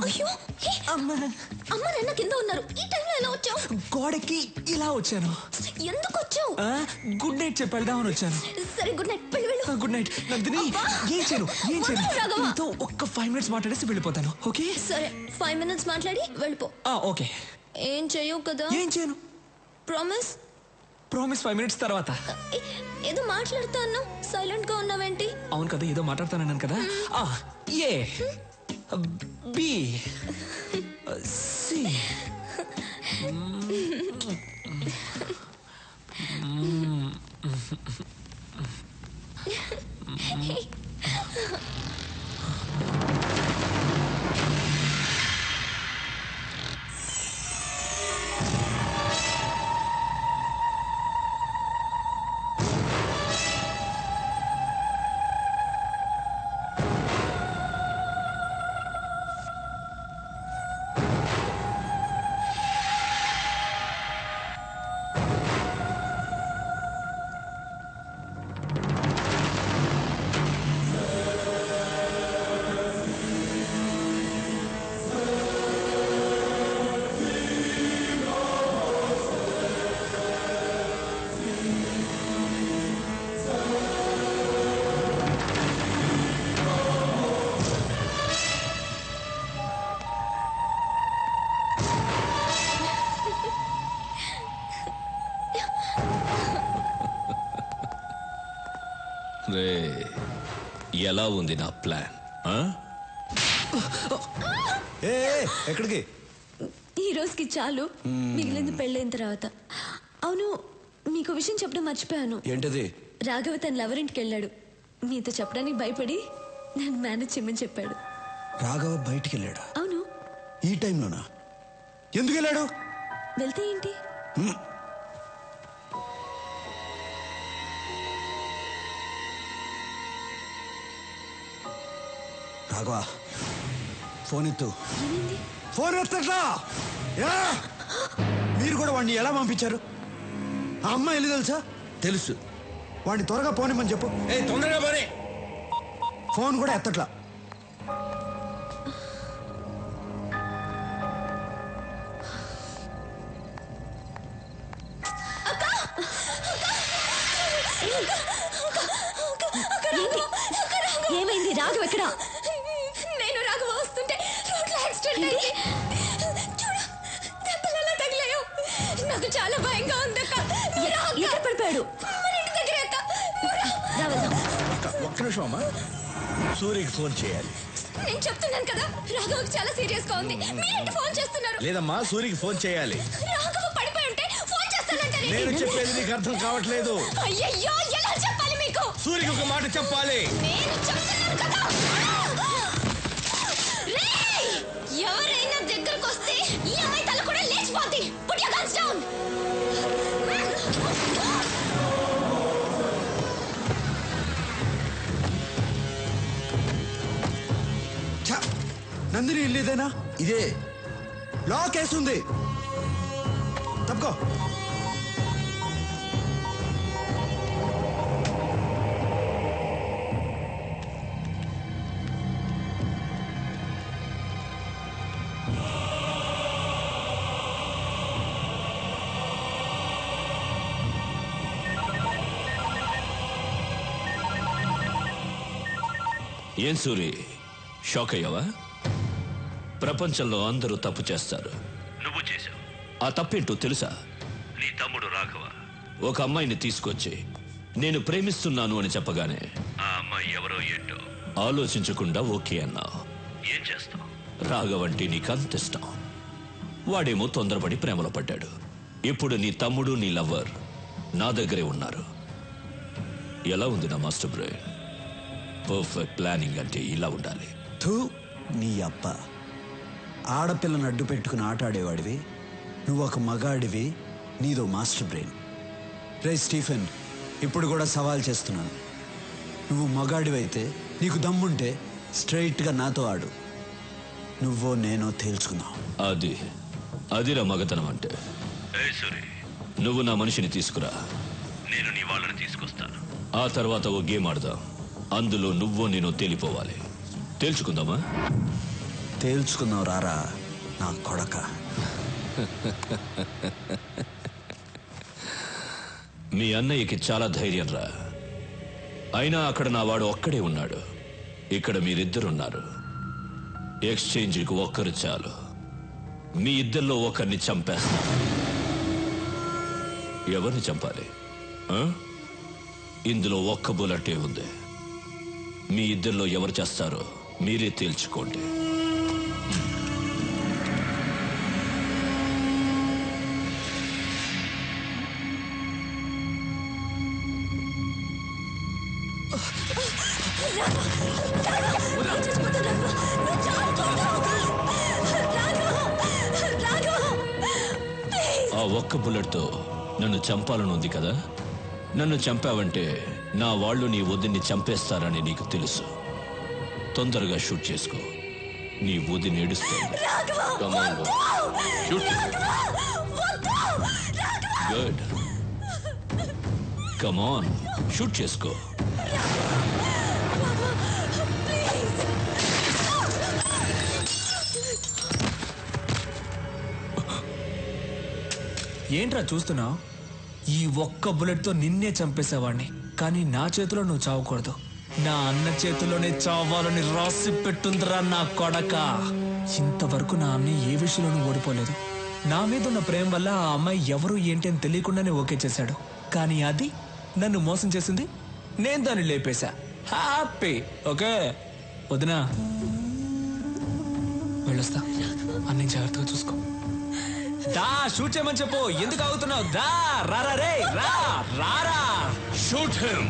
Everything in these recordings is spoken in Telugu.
అయ్యో అమ్మ నాన్న కింద ఉన్నారు. ఈ టైంలో ఎలా వచ్చావు? గోడకి ఇలా వచ్చాను. ఎందుకు వచ్చావు? గుడ్ నైట్ చెప్పి వెళ్దామని వచ్చాను. సరే గుడ్ నైట్, వెళ్ళు. Good night Nandini. ఏం చేయను నీతో ఒక్క 5 minutes మాట్లాడేసి వెళ్ళిపోతాను. ఓకే సరే 5 minutes మాట్లాడి వెళ్ళిపో. ఓకే. ఏం చెయ్యవు కదా? ఏం చేయను. ప్రామిస్ 5 minutes తర్వాత. ఏదో మాట్లాడుతా అన్నావు, సైలెంట్ గా ఉన్నావేంటి? అవును కదా, ఏదో మాట్లాడుతానన్నాను కదా. ఏ బి సి ఎలా ఉంది నా ప్లాన్? ఎక్కడికి? ఈ రోజుకి చాలు, మిగిలింది పెళ్ళైన తర్వాత. అవును, మీకు విషయం చెప్పడం మర్చిపోయాను. ఏంటది? రాఘవ తన లవర్ ఇంటికి వెళ్ళాడు. మీతో చెప్పడానికి భయపడి నన్ను మేనేజ్ చేయమని చెప్పాడు. రాఘవ బయటికి వెళ్ళాడా? అవును. ఈ టైంలోనా? ఎందుకు వెళ్ళాడు? వెళ్తే ఏంటి? రాఘవ ఫోన్ ఎత్తు. ఏమైంది? ఫోన్ ఎత్తట్లా? మీరు కూడా వాడిని ఎలా పంపించారు? ఆ అమ్మాయి వెళ్ళి తెలుసా? తెలుసు. వాడిని త్వరగా పోనిమ్మని చెప్పు. తొందరగా పోనీ. ఫోన్ కూడా ఎత్తట్లా. ఏమైంది? రాఘవ ఎక్కడ? నేను రాఘవ వస్తుంటే రోడ్లో యాక్సిడెంట్ అయింది. చూడు, దెబ్బలు ఎలా తగిలాయో. నాకు చాలా భయంగా ఉంది. ఎక్కడ పడిపోయాడు? మన ఇంటి దగ్గర. ఒక్క నిమిషం అమ్మా, సూర్యకి ఫోన్ చేయాలి. నేను చెప్తున్నాను కదా, రాఘవకి చాలా సీరియస్ గా ఉంది. మీరేంటి ఫోన్ చేస్తున్నారు? లేదమ్మా, సూర్యకి ఫోన్ చేయాలి. రాఘవ పడిపోయి ఉంటే ఫోన్ చేస్తానంటే నేను చెప్పేది నీకు అర్థం కావట్లేదు. అయ్యయ్యో, ఎలా చెప్పాలి మీకు? సూర్యకి ఒక మాట చెప్పాలి. నేను చెప్తున్నాను కదా. ఎవరైనా దగ్గరకు వస్తే ఈ అమ్మాయి తల కూడా లేచిపోద్ది. Put your guns down. Nandini ఇల్లేదేనా? ఇదే. లాక్ వేస్తుంది. తప్పుకో. ఏం సూరి, షాక్ అయ్యావా? ప్రపంచంలో అందరూ తప్పు చేస్తారు, నువ్వు చేశావు. ఆ తప్పేంటో తెలుసా? నీ తమ్ముడు రాఘవ ఒక అమ్మాయిని తీసుకొచ్చి నేను ప్రేమిస్తున్నాను అని చెప్పగానే ఆ అమ్మాయి ఎవరో ఏంటో ఆలోచించకుండా ఓకే అన్నావు. ఏం చేస్తావు? రాఘవ అంటే నీకు అంత ఇష్టం. వాడేమో తొందరపడి ప్రేమలో పడ్డాడు. ఇప్పుడు నీ తమ్ముడు నీ లవ్వర్ నా దగ్గరే ఉన్నారు. ఎలా ఉంది నా మాస్టర్ బ్రెయిన్? పర్ఫెక్ట్ ప్లానింగ్ అంటే ఇలా ఉండాలి. నీ అప్ప ఆడపిల్లను అడ్డు పెట్టుకుని ఆటాడేవాడివి. నువ్వు ఒక మగాడివి, నీదో మాస్టర్ బ్రెయిన్. రే స్టీఫెన్, ఇప్పుడు కూడా సవాల్ చేస్తున్నాను. నువ్వు మగాడివైతే, నీకు దమ్ముంటే స్ట్రైట్గా నాతో ఆడు. నువ్వో నేనో తేల్చుకుందాం. అదిరా మగతనం అంటే. నువ్వు నా మనిషిని తీసుకురా, నేను నీ వాళ్ళని తీసుకొస్తాను. ఆ తర్వాత ఓ గేమ్ ఆడదాం. అందులో నువ్వో నేను తేలిపోవాలి. తేల్చుకుందామా? తేల్చుకుందాం రారా నా కొడక. మీ అన్నయ్యకి చాలా ధైర్యం రా. అయినా అక్కడ నా వాడు ఒక్కడే ఉన్నాడు, ఇక్కడ మీరిద్దరున్నారు. ఎక్స్చేంజ్కి ఒక్కరు చాలు. మీ ఇద్దరిలో ఒకరిని చంపేస్తా. ఎవరిని చంపాలి? ఇందులో ఒక్క బుల్లెటే ఉంది. మీ ఇద్దరిలో ఎవరు చేస్తారో మీరే తేల్చుకోండి. ఆ ఒక్క బుల్లెట్తో నన్ను చంపాలని ఉంది కదా. నన్ను చంపావంటే నా వాళ్ళు నీ వదిన్ని చంపేస్తారని నీకు తెలుసు. తొందరగా షూట్ చేసుకో. నీ వదిని ఏడుస్తుంది. గుడ్, కమాన్, షూట్ చేసుకో. ఏంట్రా చూస్తున్నావు? ఈ ఒక్క బుల్లెట్తో నిన్నే చంపేసేవాడిని, కానీ నా చేతిలో నువ్వు చావకూడదు. నా అన్న చేతిలోనే చావాలని రాసి పెట్టుందిరా నా కొడక. ఇంతవరకు నా అన్న ఏ విషయంలోనూ ఓడిపోలేదు. నా మీద ఉన్న ప్రేమ వల్ల ఆ అమ్మాయి ఎవరు ఏంటి అని తెలియకుండానే ఓకే చేశాడు. కానీ అది నన్ను మోసం చేసింది, నేను దాన్ని లేపేశా. హ్యాపీ. ఓకే వదినా, వెళ్ళొస్తా. అన్నీ జాగ్రత్తగా చూసుకో. దా షూట్ చేయమని చెప్పు. ఎందుకు ఆగుతున్నావు? దా రారా రే, రా రారా. Shoot him.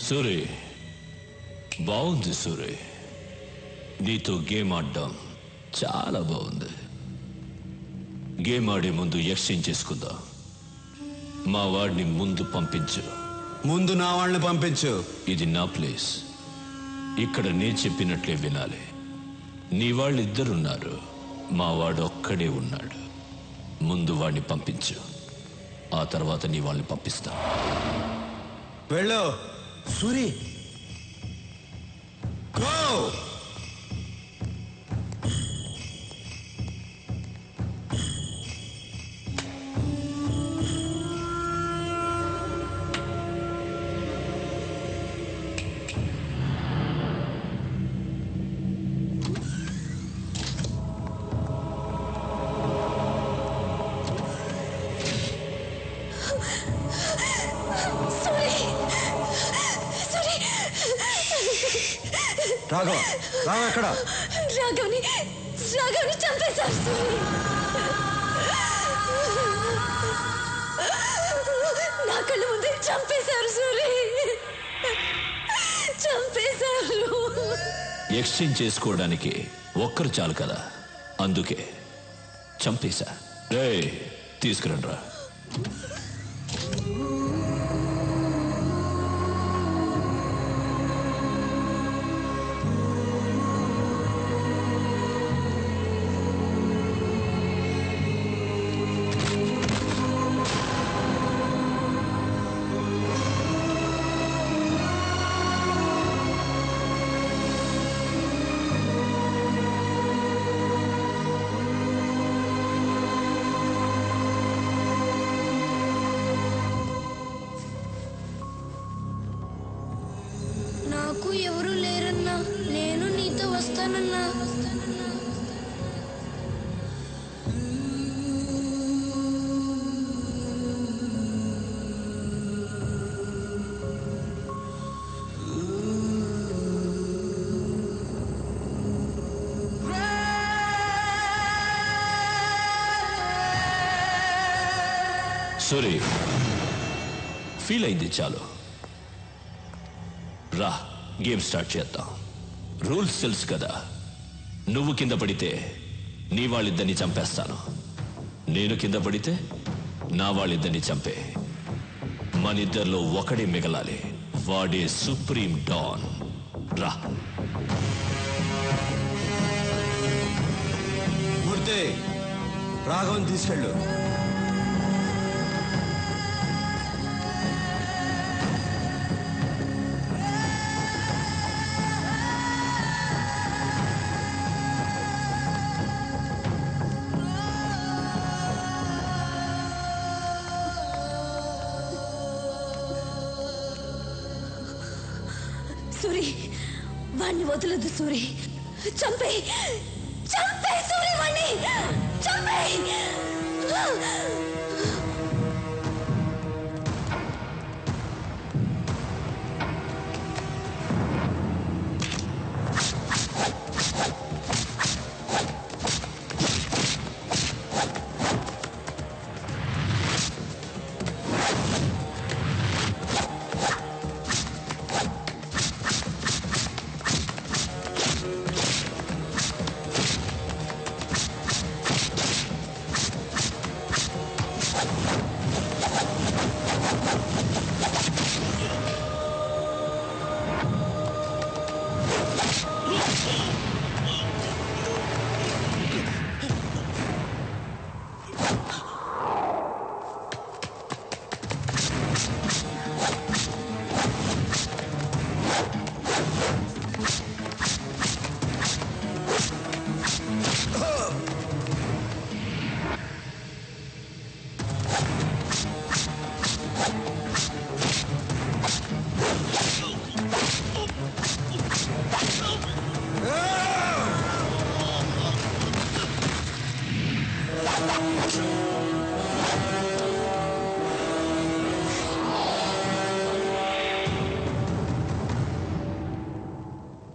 సూరి, బాగుంది సూరి. నీతో గేమ్ ఆడడం చాలా బాగుంది. గేమ్ ఆడే ముందు ఎక్స్చేంజ్ చేసుకుందాం. మా వాడిని ముందు పంపించు. ముందు నా వాళ్ళని పంపించు. ఇది నా ప్లేస్. ఇక్కడ నేను చెప్పినట్లే వినాలి. నీ వాళ్ళిద్దరున్నారు, మా వాడు ఒక్కడే ఉన్నాడు. ముందు వాడిని పంపించు, ఆ తర్వాత నీ వాళ్ళని పంపిస్తా. వెళ్ళు సూరి. గో. రాఘవ, రాఘవ ఎక్కడ? రాఘవ్ని చంపేశారు సూరి. నా కళ్ళ ముందే చంపేశారు సూరి, చంపేశారు. ఎక్స్చేంజ్ చేసుకోవడానికి ఒక్కరు చాలు కదా, అందుకే చంపేశా. రే తీసుకురండి రా. వస్తానన్నా. సూరి, ఫీల్ అయింది చాలు. రా, గేమ్ స్టార్ట్ చేద్దాం. రూల్స్ తెలుసు కదా. నువ్వు కింద పడితే నీ వాళ్ళిద్దరిని చంపేస్తాను. నేను కింద పడితే నా వాళ్ళిద్దరిని చంపే. మనిద్దరిలో ఒకడే మిగలాలి. వాడే సుప్రీం డాన్. రా. మూర్తి, రాఘవన్ తీసుకెళ్ళు. సూరి, వాణ్ణి వదలదు సూరి. చంపే చంపే సూరి, వాణ్ణి చంపే.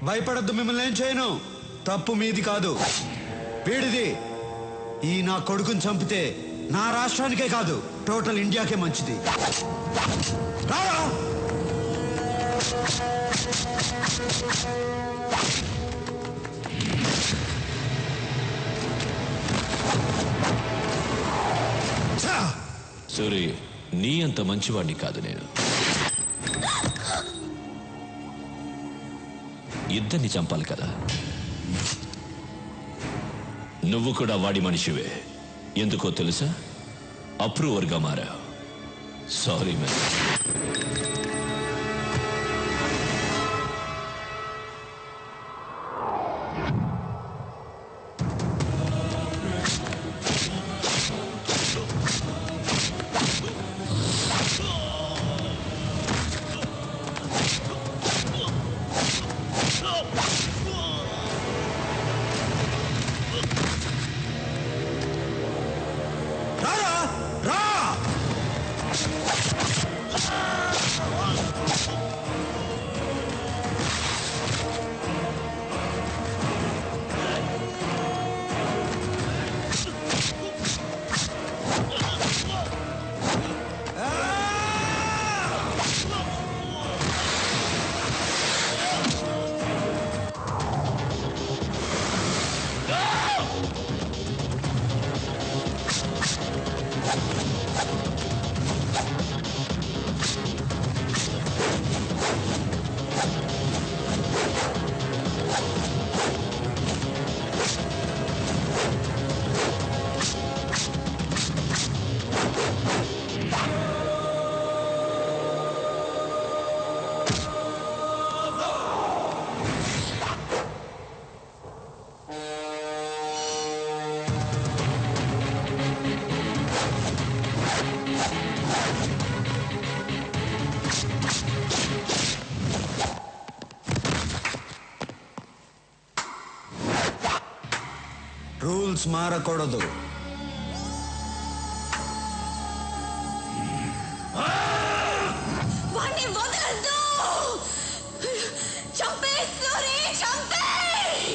భయపడద్దు, మిమ్మల్ని ఏం చేయను. తప్పు మీది కాదు, వీడిది. ఈ నా కొడుకుని చంపితే నా రాష్ట్రానికే కాదు, టోటల్ ఇండియాకే మంచిది. రారా. సూరి, నీ అంత మంచివాడిని కాదు నేను. ఇద్దరిని చంపాలి కదా. నువ్వు కూడా వాడి మనిషివే. ఎందుకో తెలుసా? అప్రూవర్గా మారావు. Sorry man. రూల్స్ మారకూడదు. వాణ్ణి వదలొద్దు. చంపేయ్ సూరి, చంపేయ్.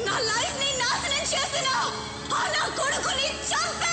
నా లైఫ్ ని నాశనం చేసిన ఆ నా కొడుకుని చంపేయ్.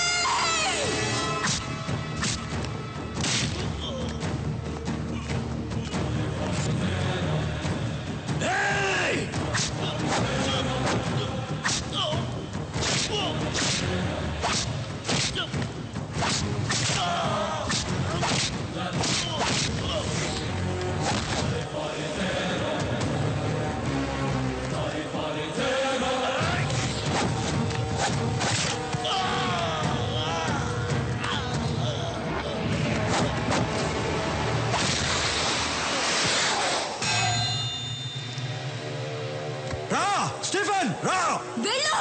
రా స్టీఫెన్, రా. వెళ్ళు,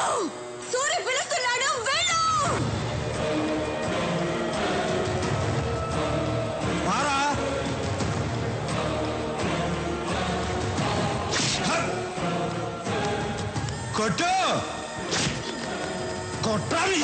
సూరి పిలుస్తున్నాడు, వెళ్ళు. రారా. కొట్టు, కొట్టాలి.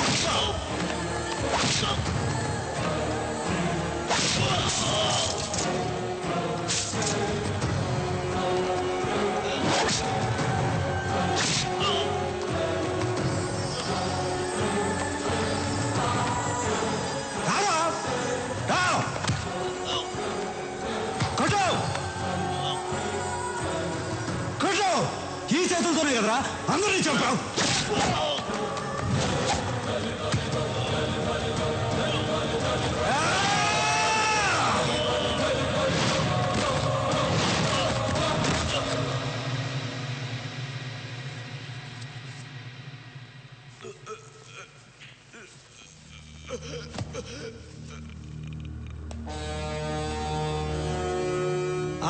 రారా, రా. కొట్టు, కొట్టు. ఈ చేతులతోనే కదరా అందరినీ చంపావు.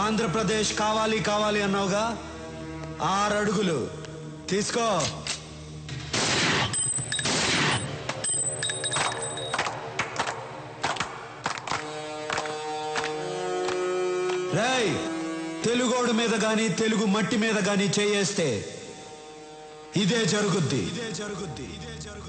ఆంధ్రప్రదేశ్ కావాలి కావాలి అన్నావుగా, 6 అడుగులు తీసుకో. రేయ్, తెలుగోడు మీద గాని తెలుగు మట్టి మీద గాని చేయేస్తే ఇదే జరుగుద్ది.